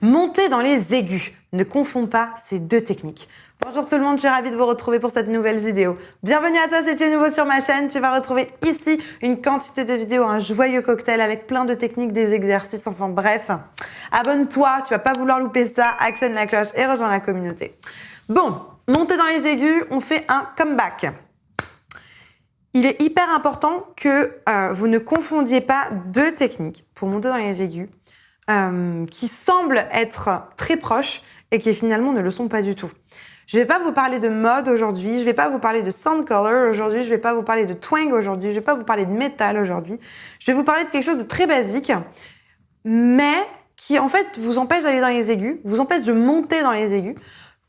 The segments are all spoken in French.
Monter dans les aigus. Ne confonds pas ces deux techniques. Bonjour tout le monde, je suis ravie de vous retrouver pour cette nouvelle vidéo. Bienvenue à toi si tu es nouveau sur ma chaîne. Tu vas retrouver ici une quantité de vidéos, un joyeux cocktail avec plein de techniques, des exercices, enfin bref. Abonne-toi, tu vas pas vouloir louper ça, actionne la cloche et rejoins la communauté. Bon, monter dans les aigus, on fait un comeback. Il est hyper important que vous ne confondiez pas deux techniques pour monter dans les aigus qui semblent être très proches et qui finalement ne le sont pas du tout. Je vais pas vous parler de mode aujourd'hui, je vais pas vous parler de sound color aujourd'hui, je vais pas vous parler de twang aujourd'hui, je vais pas vous parler de métal aujourd'hui. Je vais vous parler de quelque chose de très basique, mais qui en fait vous empêche d'aller dans les aigus, vous empêche de monter dans les aigus,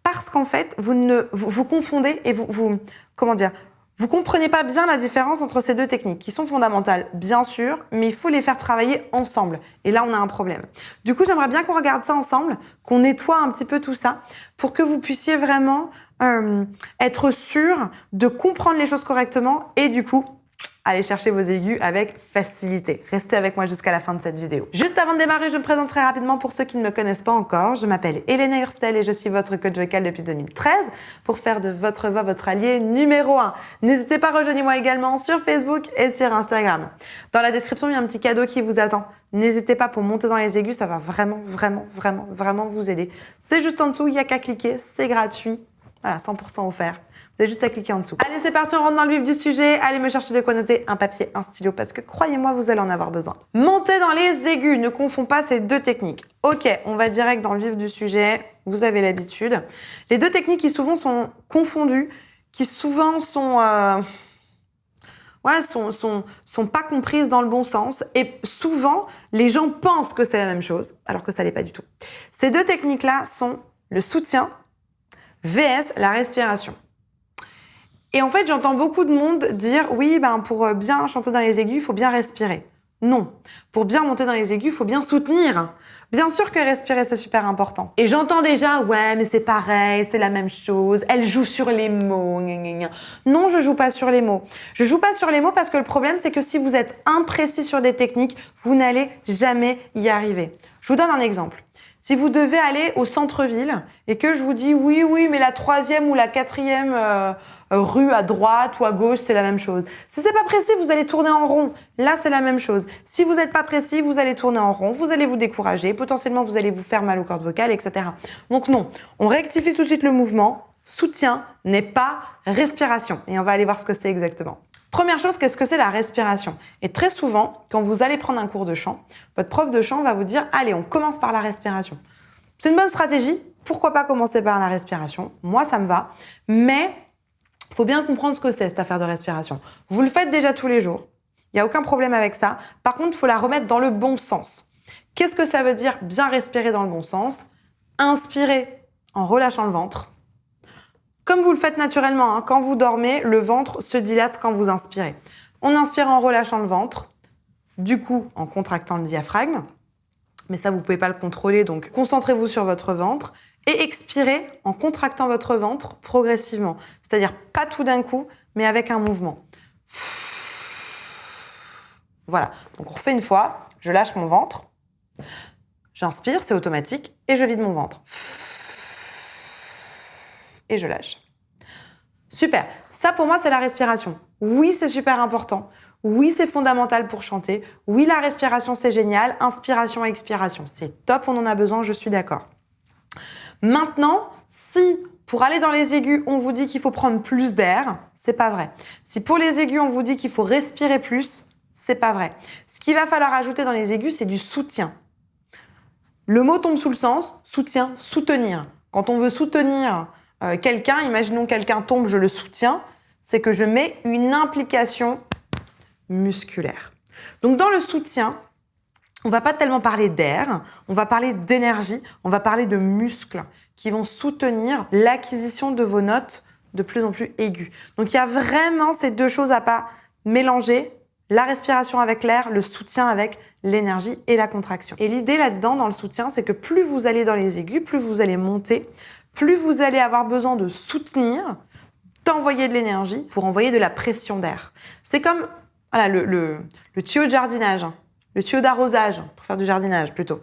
parce qu'en fait vous confondez et vous comprenez pas bien la différence entre ces deux techniques qui sont fondamentales, bien sûr, mais il faut les faire travailler ensemble. Et là, on a un problème. Du coup, j'aimerais bien qu'on regarde ça ensemble, qu'on nettoie un petit peu tout ça pour que vous puissiez vraiment être sûr de comprendre les choses correctement et du coup, aller chercher vos aigus avec facilité. Restez avec moi jusqu'à la fin de cette vidéo. Juste avant de démarrer, je me présente très rapidement pour ceux qui ne me connaissent pas encore. Je m'appelle Elena Hurstel et je suis votre coach vocal depuis 2013 pour faire de votre voix votre allié numéro 1. N'hésitez pas, rejoignez-moi également sur Facebook et sur Instagram. Dans la description, il y a un petit cadeau qui vous attend. N'hésitez pas pour monter dans les aigus, ça va vraiment vous aider. C'est juste en dessous, il n'y a qu'à cliquer, c'est gratuit. Voilà, 100% offert. Vous avez juste à cliquer en dessous. Allez, c'est parti, on rentre dans le vif du sujet. Allez me chercher de quoi noter, un papier, un stylo, parce que croyez-moi, vous allez en avoir besoin. Monter dans les aigus, ne confonds pas ces deux techniques. Ok, on va direct dans le vif du sujet. Vous avez l'habitude. Les deux techniques qui souvent sont confondues, qui souvent sont pas comprises dans le bon sens. Et souvent, les gens pensent que c'est la même chose, alors que ça l'est pas du tout. Ces deux techniques-là sont le soutien vs la respiration. Et en fait, j'entends beaucoup de monde dire « Oui, pour bien chanter dans les aigus, il faut bien respirer. » Non. Pour bien monter dans les aigus, il faut bien soutenir. Bien sûr que respirer, c'est super important. Et j'entends déjà « Ouais, mais c'est pareil, c'est la même chose. Elle joue sur les mots. » Non, je joue pas sur les mots. Je joue pas sur les mots parce que le problème, c'est que si vous êtes imprécis sur des techniques, vous n'allez jamais y arriver. Je vous donne un exemple. Si vous devez aller au centre-ville et que je vous dis « Oui, mais la 3e ou la 4e rue à droite ou à gauche, c'est la même chose. » Si c'est pas précis, vous allez tourner en rond. Là, c'est la même chose. Si vous n'êtes pas précis, vous allez tourner en rond, vous allez vous décourager, potentiellement vous allez vous faire mal aux cordes vocales, etc. Donc non, on rectifie tout de suite le mouvement. Soutien n'est pas respiration. Et on va aller voir ce que c'est exactement. Première chose, qu'est-ce que c'est la respiration? Et très souvent, quand vous allez prendre un cours de chant, votre prof de chant va vous dire « Allez, on commence par la respiration. » C'est une bonne stratégie. Pourquoi pas commencer par la respiration? Moi, ça me va. Mais il faut bien comprendre ce que c'est, cette affaire de respiration. Vous le faites déjà tous les jours. Il n'y a aucun problème avec ça. Par contre, il faut la remettre dans le bon sens. Qu'est-ce que ça veut dire bien respirer dans le bon sens? Inspirez en relâchant le ventre. Comme vous le faites naturellement, hein, quand vous dormez, le ventre se dilate quand vous inspirez. On inspire en relâchant le ventre, du coup en contractant le diaphragme, mais ça vous ne pouvez pas le contrôler, donc concentrez-vous sur votre ventre et expirez en contractant votre ventre progressivement. C'est-à-dire pas tout d'un coup, mais avec un mouvement. Voilà, donc on refait une fois, je lâche mon ventre, j'inspire, c'est automatique, et je vide mon ventre. Et je lâche. Super. Ça, pour moi, c'est la respiration. Oui, c'est super important. Oui, c'est fondamental pour chanter. Oui, la respiration, c'est génial. Inspiration, expiration. C'est top, on en a besoin, je suis d'accord. Maintenant, si pour aller dans les aigus, on vous dit qu'il faut prendre plus d'air, c'est pas vrai. Si pour les aigus, on vous dit qu'il faut respirer plus, c'est pas vrai. Ce qu'il va falloir ajouter dans les aigus, c'est du soutien. Le mot tombe sous le sens, soutien, soutenir. Quand on veut soutenir quelqu'un, imaginons quelqu'un tombe, je le soutiens, c'est que je mets une implication musculaire. Donc dans le soutien, on va pas tellement parler d'air, on va parler d'énergie, on va parler de muscles qui vont soutenir l'acquisition de vos notes de plus en plus aiguës. Donc il y a vraiment ces deux choses à pas mélanger, la respiration avec l'air, le soutien avec l'énergie et la contraction. Et l'idée là-dedans, dans le soutien, c'est que plus vous allez dans les aigus, plus vous allez monter, plus vous allez avoir besoin de soutenir, d'envoyer de l'énergie pour envoyer de la pression d'air. C'est comme voilà, le tuyau de jardinage, le tuyau d'arrosage, pour faire du jardinage plutôt.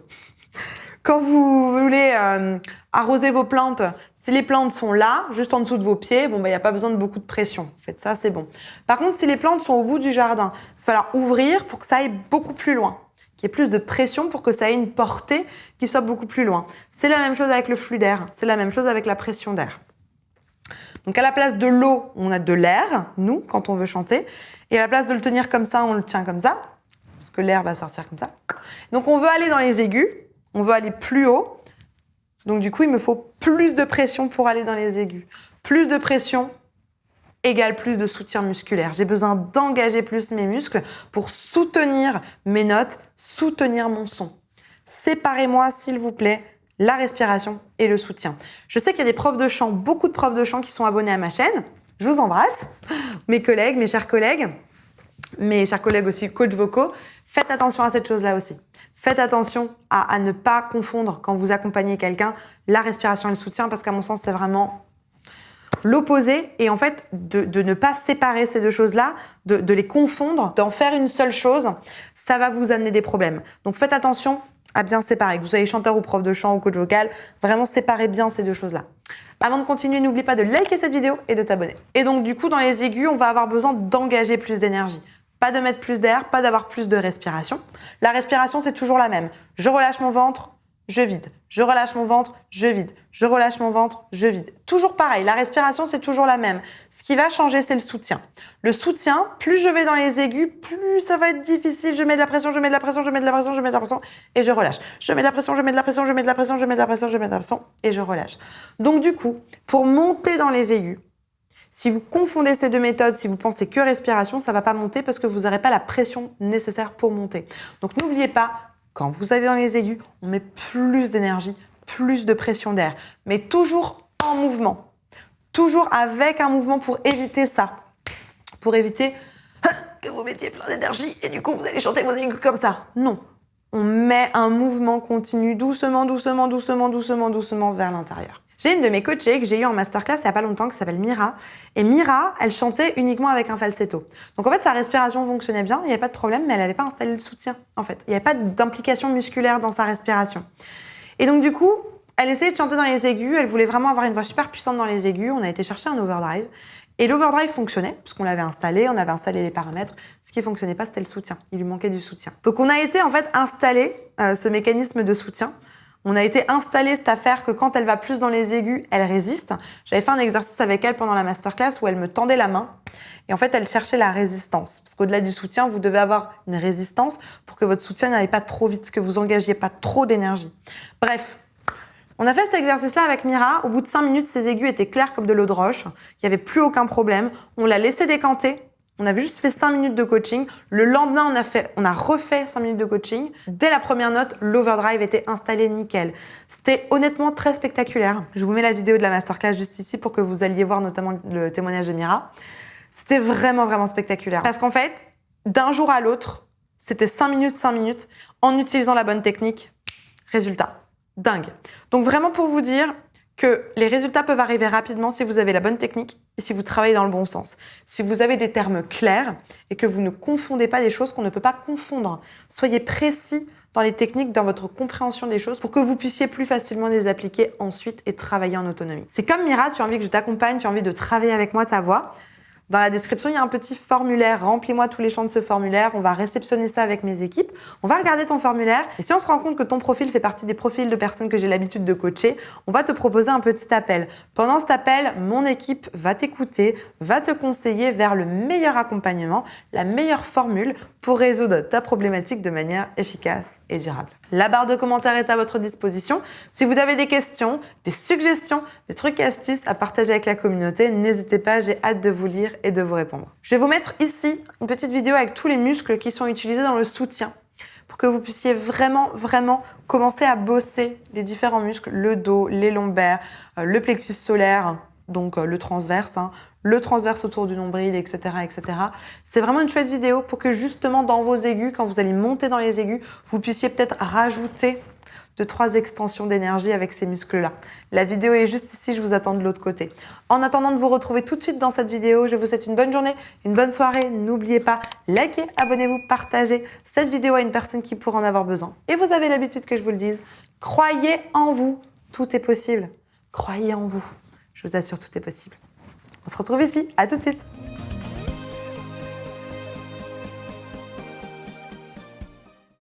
Quand vous voulez arroser vos plantes, si les plantes sont là, juste en dessous de vos pieds, bon, il n'y a pas besoin de beaucoup de pression. Faites ça, c'est bon. Par contre, si les plantes sont au bout du jardin, il va falloir ouvrir pour que ça aille beaucoup plus loin, qu'il y ait plus de pression pour que ça ait une portée qui soit beaucoup plus loin. C'est la même chose avec le flux d'air, c'est la même chose avec la pression d'air. Donc à la place de l'eau, on a de l'air, nous, quand on veut chanter. Et à la place de le tenir comme ça, on le tient comme ça, parce que l'air va sortir comme ça. Donc on veut aller dans les aigus, on veut aller plus haut. Donc du coup, il me faut plus de pression pour aller dans les aigus. Plus de pression égale plus de soutien musculaire. J'ai besoin d'engager plus mes muscles pour soutenir mes notes, soutenir mon son. Séparez-moi, s'il vous plaît, la respiration et le soutien. Je sais qu'il y a des profs de chant, beaucoup de profs de chant qui sont abonnés à ma chaîne. Je vous embrasse, mes collègues, mes chers collègues aussi coachs vocaux. Faites attention à cette chose-là aussi. Faites attention à ne pas confondre, quand vous accompagnez quelqu'un, la respiration et le soutien, parce qu'à mon sens, c'est vraiment l'opposé. Et en fait, de ne pas séparer ces deux choses-là, de les confondre, d'en faire une seule chose, ça va vous amener des problèmes. Donc faites attention à bien séparer. Que vous soyez chanteur ou prof de chant ou coach vocal, vraiment séparez bien ces deux choses-là. Avant de continuer, n'oublie pas de liker cette vidéo et de t'abonner. Et donc du coup, dans les aigus, on va avoir besoin d'engager plus d'énergie. Pas de mettre plus d'air, pas d'avoir plus de respiration. La respiration, c'est toujours la même. Je relâche mon ventre, je vide. Je relâche mon ventre, je vide. Je relâche mon ventre, je vide. Toujours pareil, la respiration, c'est toujours la même. Ce qui va changer, c'est le soutien. Le soutien, plus je vais dans les aigus, plus ça va être difficile. Je mets de la pression, je mets de la pression, je mets de la pression, je mets de la pression et je relâche. Je mets de la pression, je mets de la pression, je mets de la pression, je mets de la pression, je mets de la pression et je relâche. Donc du coup, pour monter dans les aigus, si vous confondez ces deux méthodes, si vous pensez que respiration, ça ne va pas monter parce que vous n'aurez pas la pression nécessaire pour monter. Donc n'oubliez pas, quand vous allez dans les aigus, on met plus d'énergie, plus de pression d'air, mais toujours en mouvement. Toujours avec un mouvement pour éviter ça. Pour éviter que vous mettiez plein d'énergie et du coup vous allez chanter vos aigus comme ça. Non. On met un mouvement continu doucement, doucement, doucement, doucement, doucement vers l'intérieur. J'ai une de mes coachées que j'ai eu en masterclass il n'y a pas longtemps qui s'appelle Mira. Et Mira, elle chantait uniquement avec un falsetto. Donc en fait, sa respiration fonctionnait bien, il n'y avait pas de problème, mais elle n'avait pas installé le soutien en fait. Il n'y avait pas d'implication musculaire dans sa respiration. Et donc du coup, elle essayait de chanter dans les aigus, elle voulait vraiment avoir une voix super puissante dans les aigus. On a été chercher un overdrive. Et l'overdrive fonctionnait, puisqu'on l'avait installé, on avait installé les paramètres. Ce qui ne fonctionnait pas, c'était le soutien. Il lui manquait du soutien. Donc on a été en fait installé ce mécanisme de soutien. On a été installé cette affaire que quand elle va plus dans les aigus, elle résiste. J'avais fait un exercice avec elle pendant la masterclass où elle me tendait la main. Et en fait, elle cherchait la résistance. Parce qu'au-delà du soutien, vous devez avoir une résistance pour que votre soutien n'aille pas trop vite, que vous engagiez pas trop d'énergie. Bref, on a fait cet exercice-là avec Mira. Au bout de 5 minutes, ses aigus étaient clairs comme de l'eau de roche. Il n'y avait plus aucun problème. On l'a laissé décanter. On avait juste fait 5 minutes de coaching. Le lendemain, on a refait 5 minutes de coaching. Dès la première note, l'overdrive était installé nickel. C'était honnêtement très spectaculaire. Je vous mets la vidéo de la masterclass juste ici pour que vous alliez voir notamment le témoignage de Mira. C'était vraiment, vraiment spectaculaire. Parce qu'en fait, d'un jour à l'autre, c'était 5 minutes, en utilisant la bonne technique. Résultat, dingue. Donc vraiment pour vous dire que les résultats peuvent arriver rapidement si vous avez la bonne technique et si vous travaillez dans le bon sens. Si vous avez des termes clairs et que vous ne confondez pas des choses qu'on ne peut pas confondre. Soyez précis dans les techniques, dans votre compréhension des choses pour que vous puissiez plus facilement les appliquer ensuite et travailler en autonomie. C'est comme Mira, tu as envie que je t'accompagne, tu as envie de travailler avec moi ta voix. Dans la description, il y a un petit formulaire. Remplis-moi tous les champs de ce formulaire. On va réceptionner ça avec mes équipes. On va regarder ton formulaire. Et si on se rend compte que ton profil fait partie des profils de personnes que j'ai l'habitude de coacher, on va te proposer un petit appel. Pendant cet appel, mon équipe va t'écouter, va te conseiller vers le meilleur accompagnement, la meilleure formule pour résoudre ta problématique de manière efficace et durable. La barre de commentaires est à votre disposition. Si vous avez des questions, des suggestions, des trucs et astuces à partager avec la communauté, n'hésitez pas, j'ai hâte de vous lire et de vous répondre. Je vais vous mettre ici une petite vidéo avec tous les muscles qui sont utilisés dans le soutien pour que vous puissiez vraiment commencer à bosser les différents muscles, le dos, les lombaires, le plexus solaire, donc le transverse, le transverse autour du nombril, etc. etc. C'est vraiment une chouette vidéo pour que justement dans vos aigus, quand vous allez monter dans les aigus, vous puissiez peut-être rajouter 2-3 extensions d'énergie avec ces muscles-là. La vidéo est juste ici, je vous attends de l'autre côté. En attendant de vous retrouver tout de suite dans cette vidéo, je vous souhaite une bonne journée, une bonne soirée. N'oubliez pas, likez, abonnez-vous, partagez cette vidéo à une personne qui pourrait en avoir besoin. Et vous avez l'habitude que je vous le dise, Croyez en vous, tout est possible. Croyez en vous. Je vous assure, tout est possible. On se retrouve ici, à tout de suite.